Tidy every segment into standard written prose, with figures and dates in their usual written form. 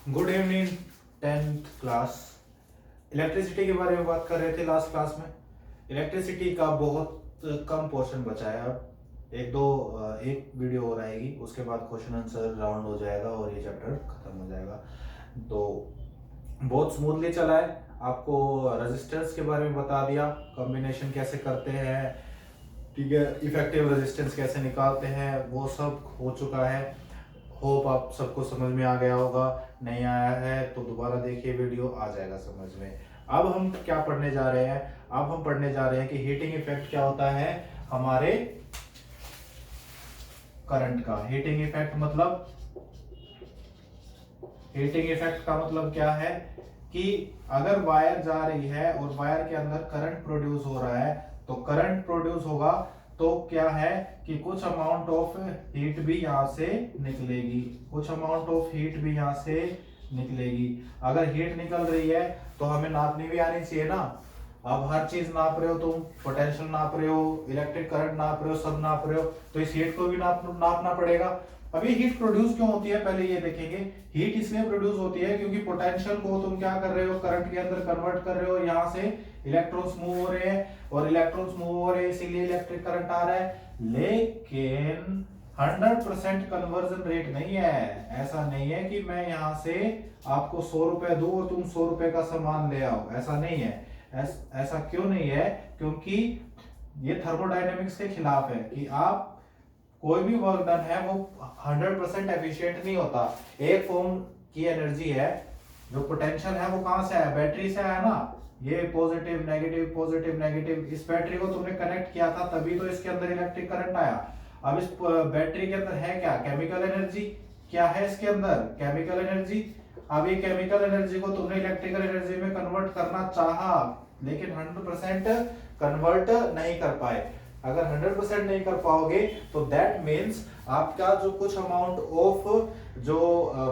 Good evening 10th class. Electricity के बारे में बात कर रहे थे लास्ट क्लास में। इलेक्ट्रिसिटी का बहुत कम पोर्शन बचा है। अब एक वीडियो और आएगी, उसके बाद क्वेश्चन आंसर राउंड हो जाएगा और ये चैप्टर खत्म हो जाएगा। तो बहुत स्मूथली चला है। आपको रेजिस्टेंस के बारे में बता दिया, कॉम्बिनेशन कैसे करते हैं, ठीक है, इफेक्टिव रेजिस्टेंस कैसे निकालते हैं, वो सब हो चुका है। होप आप सबको समझ में आ गया होगा। नहीं आया है तो दोबारा देखिए, वीडियो आ जाएगा समझ में। अब हम क्या पढ़ने जा रहे हैं? अब हम पढ़ने जा रहे हैं कि हीटिंग इफेक्ट क्या होता है हमारे करंट का। हीटिंग इफेक्ट का मतलब क्या है कि अगर वायर जा रही है और वायर के अंदर करंट प्रोड्यूस हो रहा है, तो करंट प्रोड्यूस होगा तो क्या है कि कुछ अमाउंट ऑफ हीट भी यहां से निकलेगी, कुछ अमाउंट ऑफ हीट भी यहां से निकलेगी। अगर हीट निकल रही है तो हमें नापनी भी आनी चाहिए ना। अब हर चीज नाप रहे हो तुम, पोटेंशियल नाप रहे हो, इलेक्ट्रिक करंट नाप रहे हो, सब नाप रहे हो, तो इस हीट को भी नापना पड़ेगा। अब ये हीट प्रोड्यूस क्यों होती है पहले ये देखेंगे। हीट इसलिए प्रोड्यूस होती है क्योंकि पोटेंशियल को तुम क्या कर रहे हो, करंट के अंदर कन्वर्ट कर रहे हो। यहाँ से इलेक्ट्रॉन्स मूव हो रहे हैं और इलेक्ट्रॉन्स मूव हो रहे हैं, इसीलिए इलेक्ट्रिक करंट आ रहा है। लेकिन 100% कन्वर्जन रेट नहीं है। ऐसा नहीं है कि मैं यहाँ से आपको 100 रुपए दूं और तुम 100 रुपए का सामान ले आओ, ऐसा नहीं है। ऐसा क्यों नहीं है? क्योंकि ये थर्मोडायनेमिक्स के खिलाफ है कि आप कोई भी वर्क डन है वो 100% एफिशिएंट नहीं होता। एक फॉर्म की एनर्जी है, जो पोटेंशियल है वो कहां से है? बैटरी से है ना। ये पॉजिटिव नेगेटिव, इस बैटरी को तुमने कनेक्ट किया था तभी तो इसके अंदर इलेक्ट्रिक करंट आया। अब इस बैटरी के अंदर है क्या? Chemical energy. क्या है इसके अंदर? Chemical energy. अब ये केमिकल एनर्जी को तुमने इलेक्ट्रिकल एनर्जी में कन्वर्ट करना चाहा, लेकिन 100% कन्वर्ट नहीं कर पाए। अगर 100% नहीं कर पाओगे तो दैट मीन्स आपका जो कुछ अमाउंट ऑफ जो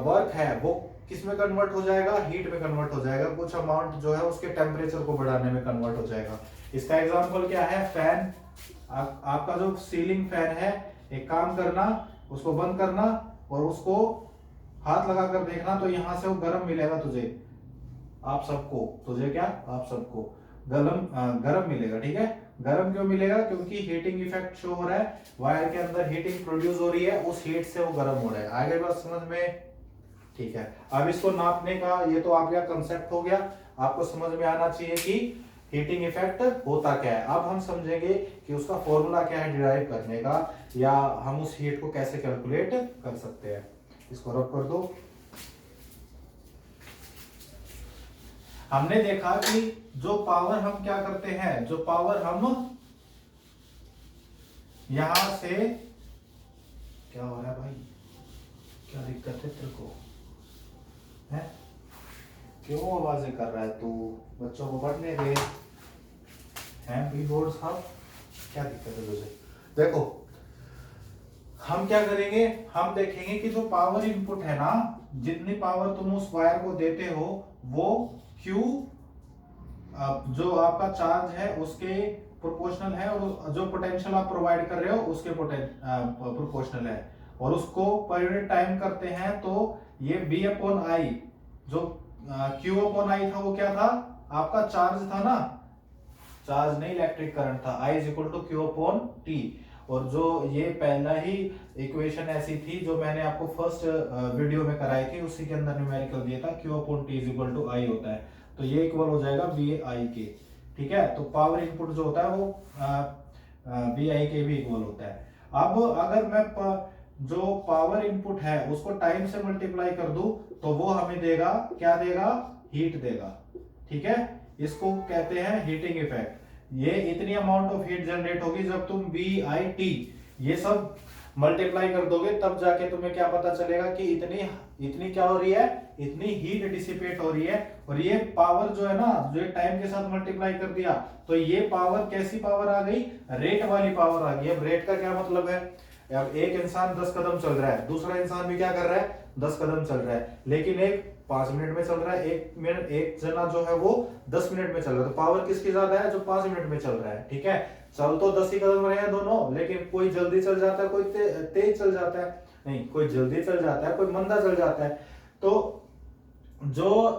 वर्क है वो किस में कन्वर्ट हो जाएगा? हीट में कन्वर्ट हो जाएगा। कुछ अमाउंट जो है उसके टेम्परेचर को बढ़ाने में कन्वर्ट हो जाएगा। इसका एग्जांपल क्या है? फैन। आपका जो सीलिंग फैन है, एक काम करना, उसको बंद करना और उसको हाथ लगा कर देखना, तो यहां से वो गर्म मिलेगा तुझे, आप सबको। तुझे क्या? आप सबको गर्म मिलेगा, ठीक है। गर्म क्यों मिलेगा? क्योंकि हीटिंग इफेक्ट शो हो रहा है, वायर के अंदर हीटिंग प्रोड्यूस हो रही है, उस हीट से वो गर्म हो रहा है। आगे बात समझ में? ठीक है। अब इसको नापने का ये तो आपका कंसेप्ट हो गया। आपको समझ में आना चाहिए कि हीटिंग इफेक्ट होता क्या है। अब हम समझेंगे कि उसका फॉर्मूला क्या है डिराइव करने का, या हम उस हीट को कैसे कैलकुलेट कर सकते हैं। इसको रब कर दो। हमने देखा कि जो पावर हम क्या करते हैं, जो पावर हम यहां से, क्या हो रहा है भाई? क्या दिक्कत है तेरे को? है क्यों आवाजें कर रहा है तू? बच्चों को पढ़ने दे। हैं कीबोर्ड साहब, क्या दिक्कत है तुझे? देखो हम क्या करेंगे, हम देखेंगे कि जो पावर इनपुट है ना, जितनी पावर तुम उस वायर को देते हो वो Q जो आपका चार्ज है उसके प्रोपोर्शनल है, और जो पोटेंशियल आप प्रोवाइड कर रहे हो उसके प्रोपोर्शनल है, और उसको पर यूनिट टाइम करते हैं तो ये V अपॉन I, जो Q अपॉन I था वो क्या था? आपका चार्ज था ना, चार्ज नहीं इलेक्ट्रिक करंट था। I is equal to Q upon T। और जो ये पहला ही इक्वेशन ऐसी थी जो मैंने आपको फर्स्ट वीडियो में कराई थी, उसी के अंदर न्यूमेरिकल दिया था, Q upon T is equal to I होता है, तो ये इक्वल हो जाएगा VI के, ठीक है। तो पावर इनपुट जो होता है वो VI के भी इक्वल होता है। अब अगर मैं जो पावर इनपुट है उसको टाइम से मल्टीप्लाई कर दूं तो वो हमें देगा, क्या देगा? हीट देगा, ठीक है। इसको कहते हैं हीटिंग इफेक्ट। ये इतनी अमाउंट ऑफ हीट जनरेट होगी जब तुम VIT ये सब मल्टीप्लाई कर दोगे, तब जाके तुम्हें क्या पता चलेगा कि इतनी क्या हो रही है? इतनी हीट डिसिपेट हो रही है। और ये पावर जो है ना, जो टाइम के साथ मल्टीप्लाई कर दिया तो ये पावर कैसी पावर आ गई? रेट वाली पावर आ गई। अब रेट का क्या मतलब है? अब एक इंसान 10 कदम चल रहा है, दूसरा इंसान भी क्या कर रहा है? 10 कदम चल रहा है, लेकिन एक 5 मिनट में चल रहा है, एक जना जो है वो 10 मिनट में चल रहा है। तो पावर किसकी ज्यादा है? जो 5 मिनट में चल रहा है, ठीक है। चल तो 10 ही कदम रहे हैं दोनों, लेकिन कोई जल्दी चल जाता है, कोई तेज चल जाता है। नहीं, कोई जल्दी चल जाता है, कोई मंदा चल जाता है। तो जो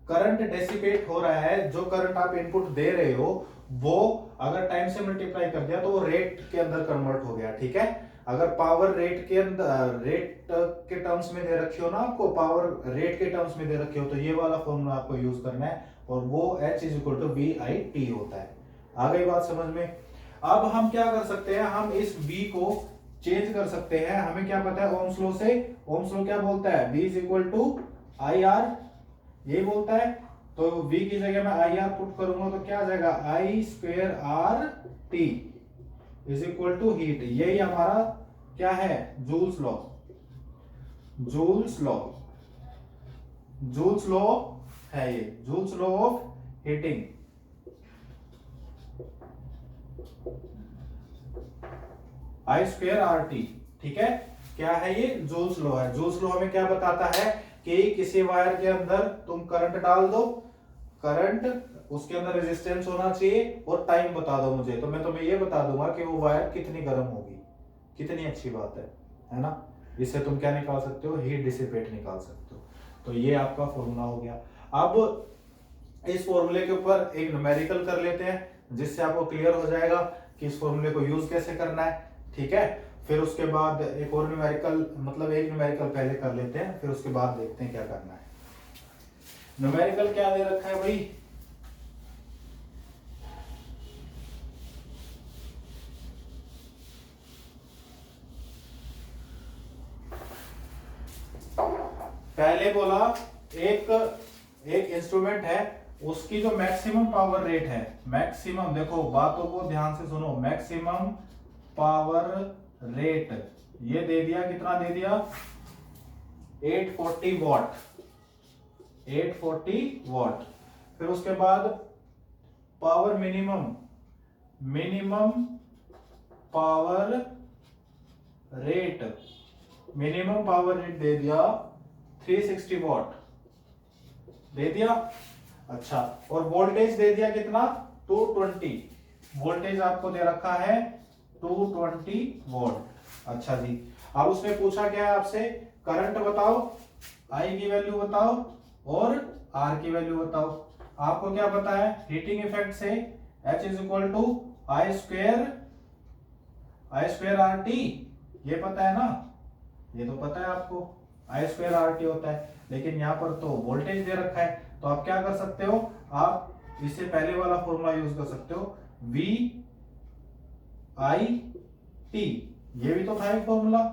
करंट डेसिपेट हो रहा है, जो करंट आप इनपुट दे रहे हो, वो अगर टाइम से मल्टीप्लाई कर दिया तो वो रेट के अंदर कन्वर्ट हो गया, ठीक है। अगर पावर रेट के अंदर, रेट के टर्म्स में दे रखी हो ना आपको, पावर रेट के टर्म्स में दे रखी हो, तो ये वाला फॉर्मूला आपको यूज करना है, और वो H is equal to VIT होता है। आ गई बात समझ में। अब हम क्या कर सकते हैं, हम इस V को चेंज कर सकते हैं। हमें क्या पता है ओम्स लॉ से, ओम्स लॉ क्या बोलता है, V is equal to IR, ये बोलता है। तो V की जगह मैं IR पुट करूंगा तो क्या आ जाएगा, I square RT is equal to heat. यही हमारा क्या है, Joule's law, Joule's law, Joule's law है ये, Joule's law of heating. I square RT, ठीक है। क्या है ये, जूल्स लॉ है। जूल्स लॉ हमें क्या बताता है कि किसी वायर के अंदर तुम करंट डाल दो, करंट, उसके अंदर रेजिस्टेंस होना चाहिए, और टाइम बता दो मुझे, तो मैं तुम्हें ये बता दूंगा कि वो वायर कितनी गर्म होगी। कितनी अच्छी बात है ना। इससे तुम क्या निकाल सकते हो, हीट डिसिपेट निकाल सकते हो। तो ये आपका फॉर्मूला हो गया। अब इस फॉर्मूले के ऊपर एक न्यूमेरिकल कर लेते हैं, जिससे आपको क्लियर हो जाएगा कि इस फॉर्मूले को यूज कैसे करना है, ठीक है। फिर उसके बाद एक और न्यूमेरिकल, मतलब एक न्यूमेरिकल पहले कर लेते हैं, फिर उसके बाद देखते हैं क्या करना है। न्यूमेरिकल क्या दे रखा है भाई, पहले बोला एक इंस्ट्रूमेंट है, उसकी जो मैक्सिमम पावर रेट है, मैक्सिमम, देखो बातों को ध्यान से सुनो, मैक्सिमम पावर रेट ये दे दिया, कितना दे दिया, 840 वॉट, 840 वॉट। फिर उसके बाद power minimum, minimum power rate, minimum power rate दे दिया 360 वॉट दे दिया। अच्छा, और वोल्टेज दे दिया कितना, 220, वोल्टेज आपको दे रखा है 220 वोल्ट। अच्छा जी, अब उसने पूछा क्या है आपसे, करंट बताओ, आई की वैल्यू बताओ, और आर की वैल्यू बताओ। आपको क्या पता है, हीटिंग इफेक्ट से H is equal to I square R T, ये पता है ना, ये तो पता है आपको, आई स्क्वायर आर टी होता है। लेकिन यहाँ पर तो वोल्टेज दे रखा है, तो आप क्या कर सकते हो, आप इससे पहले वाला फॉर्मूला यूज कर सकते हो, V I T, ये भी तो था एक फॉर्मूला,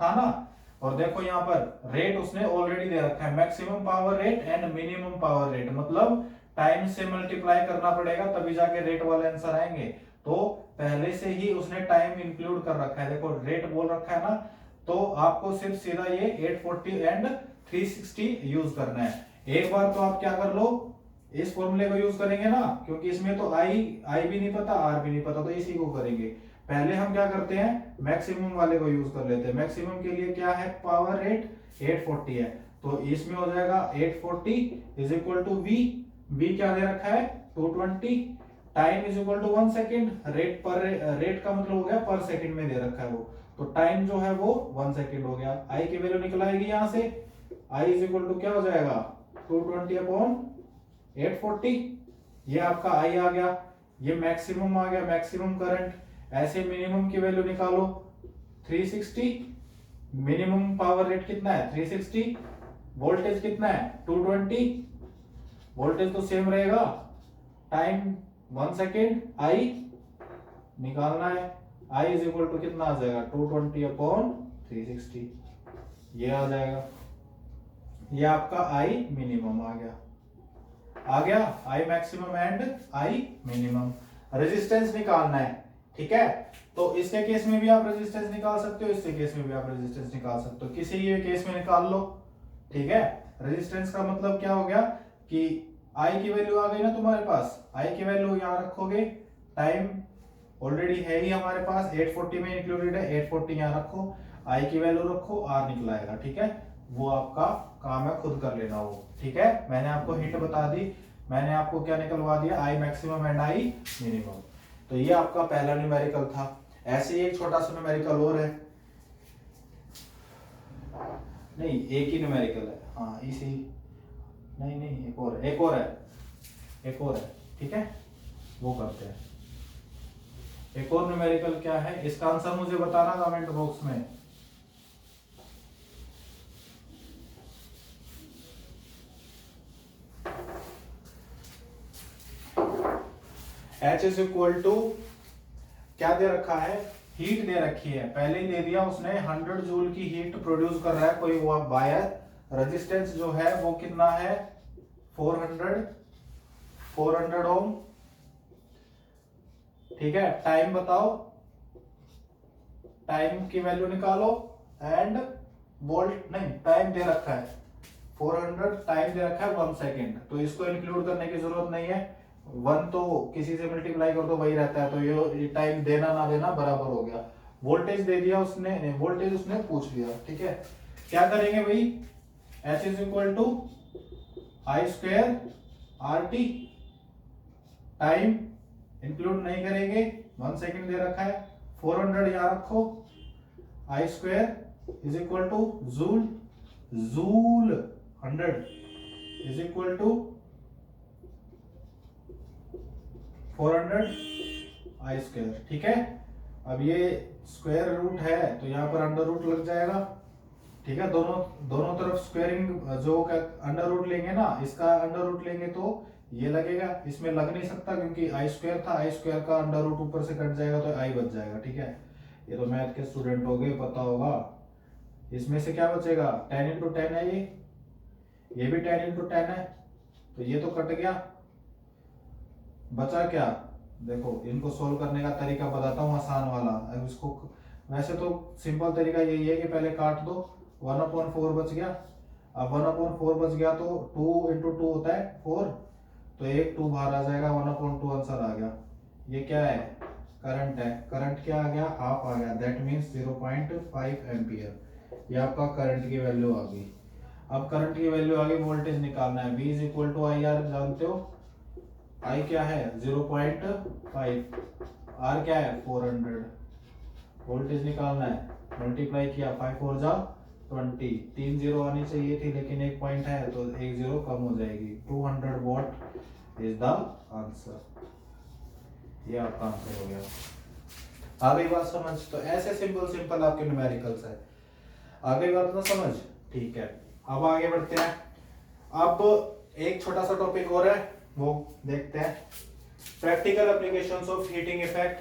था ना। और देखो यहाँ पर रेट उसने ऑलरेडी दे रखा है, maximum power rate and minimum power rate, मतलब टाइम से मल्टीप्लाई करना पड़ेगा तभी जाके रेट वाले आंसर आएंगे। तो पहले से ही उसने टाइम इंक्लूड कर रखा है, देखो रेट बोल रखा है ना, तो आपको सिर्फ सीधा ये 840 एंड 360 यूज करना है। एक बार तो आप क्या कर लो, इस फॉर्मूले को यूज करेंगे ना, क्योंकि इसमें तो आई भी नहीं पता, आर भी नहीं पता, तो इसी को करेंगे। पहले हम क्या करते हैं, मैक्सिमम वाले को यूज कर लेते हैं। मैक्सिमम के लिए क्या है, पावर रेट 840 है, तो इसमें हो जाएगा 840 इज इक्वल टू वी क्या दे रखा है 220, time is equal to 1 second, rate का मतलब हो गया पर सेकंड में दे रखा है वो, तो टाइम जो है वो 1 सेकेंड हो गया। आई की वैल्यू निकल आएगी यहाँ से, आई इज इक्वल टू क्या हो जाएगा 220 अपॉन 840, ये आपका आई आ गया, ये मैक्सिमम आ गया, मैक्सिमम करंट। ऐसे मिनिमम की वैल्यू निकालो 360, मिनिमम पावर रेट कितना है 360, वोल्टेज कितना है 220, वोल्टेज तो सेम रहेगा, टाइम 1 सेकेंड, आई निकालना है, आई इज इक्वल टू कितना आ जाएगा 220 अपॉन 360, ये आ जाएगा, ये आपका आई मिनिमम आ गया I maximum and I minimum. Resistance निकालना है, ठीक है। तो इसके केस में भी आप रेजिस्टेंस निकाल सकते हो, इसके केस में भी आप रेजिस्टेंस निकाल सकते हो, किसी भी केस में निकाल लो, ठीक है। रेजिस्टेंस का मतलब क्या हो गया कि आई की वैल्यू आ गई ना तुम्हारे पास, आई की वैल्यू यहाँ रखोगे, टाइम ऑलरेडी है ही हमारे पास 840 में इंक्लूडेड है, 840 यहाँ रखो, आई की वैल्यू रखो, आर निकलाएगा, ठीक है। वो आपका काम है, खुद कर लेना वो, ठीक है। मैंने आपको हिंट बता दी, मैंने आपको क्या निकलवा दिया, I maximum and I minimum. तो ये आपका पहला न्यूमेरिकल था। ऐसे ही एक छोटा सा न्यूमेरिकल और है, नहीं, एक ही न्यूमेरिकल है, हाँ इसी, नहीं नहीं एक और है, एक और है, एक और है, ठीक है, वो करते हैं। एक और न्यूमेरिकल क्या है, इसका आंसर मुझे बताना कमेंट बॉक्स में। H इज इक्वल टू क्या दे रखा है, हीट दे रखी है, पहले ही दे दिया उसने, 100 जूल की हीट प्रोड्यूस कर रहा है कोई वायर, रेजिस्टेंस जो है वो कितना है 400 ओम, ठीक है। टाइम बताओ, टाइम की वैल्यू निकालो, एंड वोल्ट, नहीं टाइम दे रखा है 400, टाइम दे रखा है 1 सेकेंड, तो इसको इंक्लूड करने की जरूरत नहीं है, 1 तो किसी से मल्टीप्लाई कर दो वही रहता है, तो ये टाइम देना ना देना बराबर हो गया। वोल्टेज दे दिया उसने, वोल्टेज उसने पूछ लिया, ठीक है। क्या करेंगे भाई, H is equal to I square R T, time include नहीं करेंगे, 1 सेकेंड दे रखा है, 400 यहां रखो, I square is equal to joule, joule 100 is equal to 400 I square, ठीक है। अब ये स्क्वायर रूट है तो यहाँ पर अंडर रूट लग जाएगा, ठीक है, दोनों दोनों तरफ स्क्वायरिंग, जो अंडर रूट लेंगे ना, इसका अंडर रूट लेंगे तो ये लगेगा, इसमें लग नहीं सकता क्योंकि आई स्क्वायर था, आई स्क्वायर का अंडर रूट ऊपर से कट जाएगा तो आई बच जाएगा, ठीक है। ये तो मैथ के स्टूडेंट हो गए, पता होगा। इसमें से क्या बचेगा, 10 इंटू 10 है ये भी 10 इंटू 10 है, तो ये तो कट गया, बचा क्या, देखो इनको सोल्व करने का तरीका बताता हूँ आसान वाला। अब इसको, वैसे तो सिंपल तरीका यही है कि पहले काट दो, 1/4 बच गया, अब 1/4 बच गया तो 2 इंटू 2 होता है 4, तो एक 2 बाहर आ जाएगा, 1/2 आंसर आ गया। ये क्या है, करंट है, करंट क्या आ गया, हाफ आ गया, दैट मीन्स 0.5 एम्पियर, ये आपका करंट की वैल्यू आ गई। अब करंट की वैल्यू आ गई, वोल्टेज निकालना है, V is equal to I R, जानते हो आई क्या है 0.5, आर क्या है 400, वोल्टेज निकालना है, मल्टीप्लाई किया, 5 4 जा 20, 3 जीरो आनी चाहिए थी लेकिन एक पॉइंट है तो एक जीरो कम हो जाएगी, 200 वॉट इज द आंसर, ये आपका आंसर हो गया। आ गई बात समझ, तो ऐसे सिंपल सिंपल आपके न्यूमेरिकल्स है, आ गई बात ना समझ, ठीक है। अब आगे बढ़ते हैं, अब एक छोटा सा टॉपिक और है वो देखते हैं, practical applications of heating effect.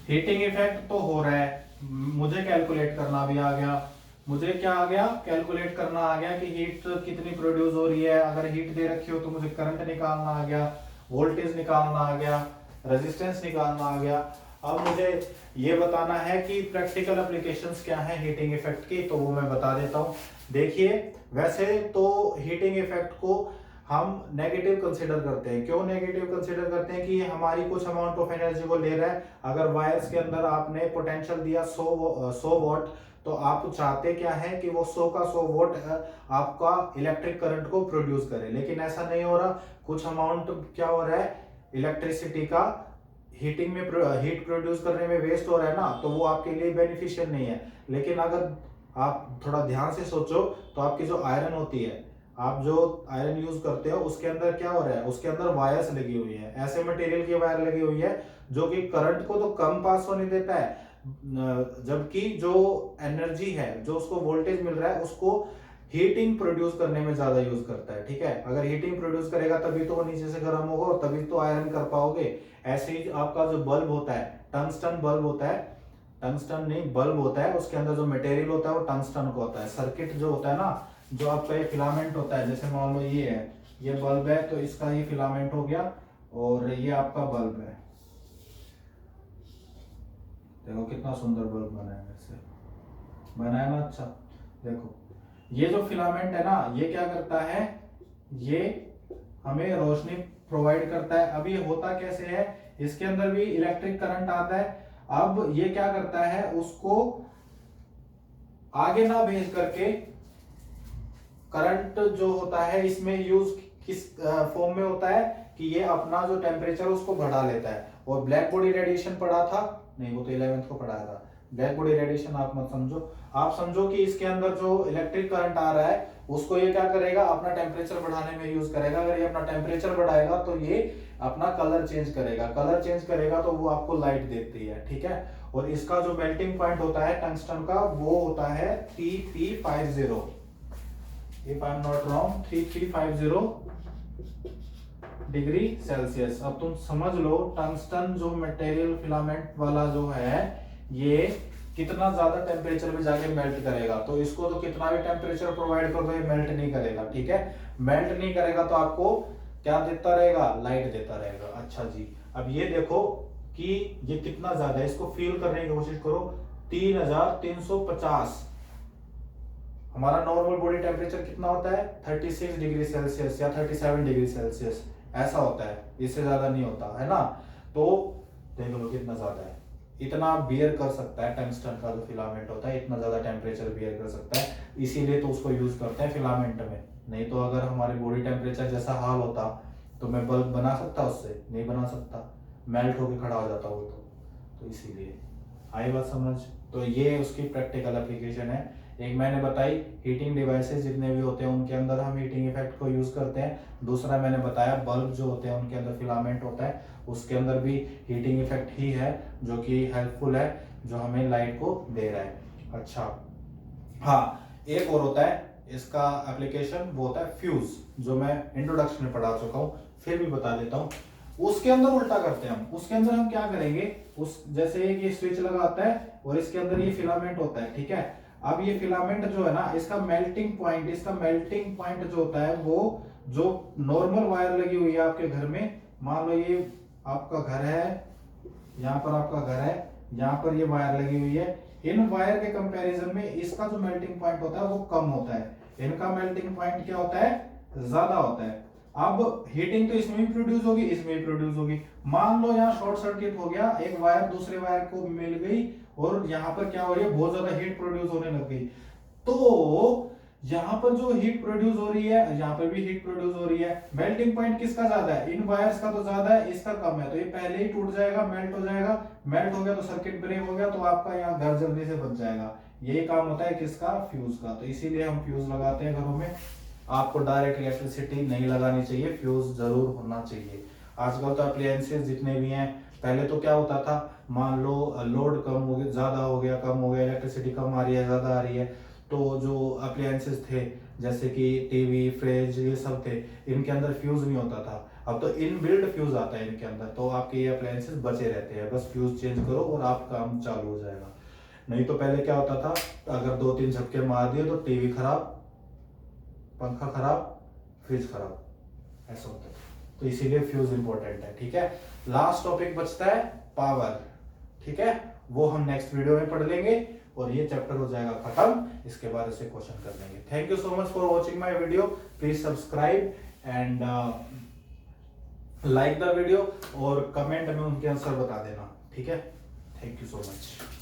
Heating effect तो हो रहा है, मुझे कैलकुलेट करना भी आ गया, मुझे क्या आ गया, कैलकुलेट करना आ गया कि हीट कितनी प्रोड्यूस हो रही है, अगर हीट दे रखी हो तो मुझे करंट निकालना आ गया, वोल्टेज निकालना आ गया, रेजिस्टेंस निकालना आ गया। अब मुझे ये बताना है कि प्रैक्टिकल एप्लीकेशंस क्या है हीटिंग इफेक्ट की, तो वो मैं बता देता हूँ। देखिए वैसे तो हीटिंग इफेक्ट को हम नेगेटिव कंसीडर करते हैं, क्यों नेगेटिव कंसीडर करते हैं कि हमारी कुछ अमाउंट ऑफ एनर्जी को ले रहा है, अगर वायर्स के अंदर आपने पोटेंशियल दिया 100 वॉट, तो आप चाहते क्या है कि वो 100 का 100 वोल्ट आपका इलेक्ट्रिक करंट को प्रोड्यूस करे, लेकिन ऐसा नहीं हो रहा, कुछ अमाउंट क्या हो रहा है इलेक्ट्रिसिटी का हीटिंग में, हीट प्रोड्यूस करने में वेस्ट हो रहा है ना, तो वो आपके लिए बेनिफिशियल नहीं है। लेकिन अगर आप थोड़ा ध्यान से सोचो तो आपकी जो आयरन होती है, आप जो आयरन यूज करते हो उसके अंदर क्या हो रहा है, उसके अंदर वायर्स लगी हुई है, ऐसे मटेरियल की वायर लगी हुई है जो कि करंट को तो कम पास होने देता है, जबकि जो एनर्जी है, जो उसको वोल्टेज मिल रहा है, उसको हीटिंग प्रोड्यूस करने में ज्यादा यूज करता है, ठीक है। अगर हीटिंग प्रोड्यूस करेगा तभी तो वो नीचे से गर्म होगा और तभी तो आयरन कर पाओगे। ऐसे ही आपका जो बल्ब होता है, टंगस्टन बल्ब होता है, टंगस्टन नहीं बल्ब होता है, उसके अंदर जो मटेरियल होता है वो टंगस्टन का होता है। सर्किट जो होता है ना, जो आपका ये फिलामेंट होता है, जैसे मान लो ये है, ये बल्ब है तो इसका ये फिलामेंट हो गया और ये आपका बल्ब है, देखो कितना सुंदर बल्ब बना है, वैसे बनाया ना, अच्छा देखो ये जो फिलामेंट है ना, ये क्या करता है, ये हमें रोशनी प्रोवाइड करता है। अब ये होता कैसे है, इसके अंदर भी इलेक्ट्रिक करंट आता है, अब ये क्या करता है, उसको आगे ना भेज करके, करंट जो होता है इसमें यूज किस फॉर्म में होता है कि ये अपना जो टेम्परेचर उसको बढ़ा लेता है। और ब्लैक बॉडी रेडिएशन पढ़ा था, नहीं वो तो 11th को पढ़ाया था, ब्लैक बॉडी रेडिएशन आप मत समझो, आप समझो कि इसके अंदर जो इलेक्ट्रिक करंट आ रहा है उसको ये क्या करेगा, अपना टेम्परेचर बढ़ाने में यूज करेगा। अगर ये अपना टेम्परेचर बढ़ाएगा तो ये अपना कलर चेंज करेगा, कलर चेंज करेगा तो वो आपको लाइट देती है, ठीक है। और इसका जो मेल्टिंग पॉइंट होता है टंगस्टन का वो होता है 3350, if I am not wrong 3350 degree Celsius. अब तुम समझ लो टंगस्टन जो मटेरियल फिलामेंट वाला जो है ये कितना ज्यादा टेम्परेचर में जाके मेल्ट करेगा। तो इसको तो कितना भी टेम्परेचर प्रोवाइड कर दो ये मेल्ट नहीं करेगा, ठीक है। मेल्ट नहीं करेगा तो आपको क्या देता रहेगा, लाइट देता रहेगा। अच्छा जी, अब ये देखो कि ये कितना ज्यादा है, इसको फील करने की कोशिश करो। 3350, हमारा नॉर्मल बॉडी टेम्परेचर कितना होता है 36 डिग्री सेल्सियस या 37 डिग्री सेल्सियस, ऐसा होता है, इससे ज्यादा नहीं होता है ना। तो देख लो कितना ज्यादा है, इतना बियर कर सकता है टंगस्टन का जो फिलामेंट होता है, इतना ज्यादा टेम्परेचर बियर कर सकता है, इसीलिए तो उसको यूज करते हैं फिलामेंट में। नहीं तो अगर हमारे बॉडी टेम्परेचर जैसा हाल होता तो मैं बल्ब बना सकता, उससे नहीं बना सकता, मेल्ट होकर खड़ा हो जाता वो तो इसीलिए। आई बात समझ। तो ये उसकी प्रैक्टिकल एप्लीकेशन है। एक मैंने बताई हीटिंग डिवाइसेस जितने भी होते हैं उनके अंदर हम हीटिंग इफेक्ट को यूज करते हैं। दूसरा मैंने बताया बल्ब जो होते हैं उनके अंदर फिलामेंट होता है, उसके अंदर भी हीटिंग इफेक्ट ही है जो कि हेल्पफुल है, जो हमें लाइट को दे रहा है। अच्छा हाँ, एक और होता है इसका एप्लीकेशन, वो होता है फ्यूज, जो मैं इंट्रोडक्शन में पढ़ा चुका हूँ, फिर भी बता देता हूँ। उसके अंदर उल्टा करते हैं हम। उसके अंदर हम क्या करेंगे, उस जैसे ये स्विच लगा होता है और इसके अंदर ये फिलामेंट होता है, ठीक है। अब ये फिलामेंट जो है ना, इसका मेल्टिंग पॉइंट जो होता है वो जो नॉर्मल वायर लगी हुई है आपके घर में, मान लो ये आपका घर है, यहाँ पर आपका घर है, यहाँ पर ये वायर लगी हुई है, इन वायर के कंपैरिजन में इसका जो मेल्टिंग पॉइंट होता है वो कम होता है, इनका मेल्टिंग पॉइंट क्या होता है, ज्यादा होता है। अब हीटिंग तो इसमें भी प्रोड्यूस होगी, इसमें भी प्रोड्यूस होगी। मान लो यहाँ शॉर्ट सर्किट हो गया, एक वायर दूसरे वायर को मिल गई और यहाँ पर क्या हो रही है, बहुत ज्यादा हीट प्रोड्यूस होने लग गई। तो यहाँ पर जो हीट प्रोड्यूस हो रही है, यहाँ पर भी हीट प्रोड्यूस हो रही है। मेल्टिंग पॉइंट किसका ज्यादा है, इन वायर्स का तो ज्यादा है, इसका कम है, तो ये पहले ही टूट जाएगा, मेल्ट हो जाएगा। मेल्ट हो गया तो सर्किट ब्रेक हो गया, तो आपका यहाँ घर जल्दी से बच जाएगा। यही काम होता है किसका, फ्यूज का। तो इसीलिए हम फ्यूज लगाते हैं घरों में। आपको डायरेक्ट इलेक्ट्रिसिटी नहीं लगानी चाहिए, फ्यूज जरूर होना चाहिए। आजकल तो अप्लायंसेस जितने भी हैं, पहले तो क्या होता था, मान लो लोड कम हो गया, ज्यादा हो गया, कम हो गया, इलेक्ट्रिसिटी कम आ रही है, ज्यादा आ रही है, तो जो अप्लायंसेस थे जैसे कि टीवी, फ्रिज, ये सब थे, इनके अंदर फ्यूज नहीं होता था। अब तो इनबिल्ट फ्यूज आता है इनके अंदर, तो आपके ये अप्लायंसेस बचे रहते हैं, बस फ्यूज चेंज करो और आप काम चालू हो जाएगा। नहीं तो पहले क्या होता था, अगर 2-3 झटके मार दिए तो टीवी खराब, पंखा खराब, फ्रिज खराब, ऐसा होता है। तो इसीलिए फ्यूज इंपॉर्टेंट है, ठीक है। लास्ट टॉपिक बचता है पावर, ठीक है, वो हम नेक्स्ट वीडियो में पढ़ लेंगे और ये चैप्टर हो जाएगा खत्म, इसके बाद इसे क्वेश्चन कर लेंगे। Thank you so much for watching my video, please subscribe and like the video और कमेंट में उनके आंसर बता देना, ठीक है। Thank you so much.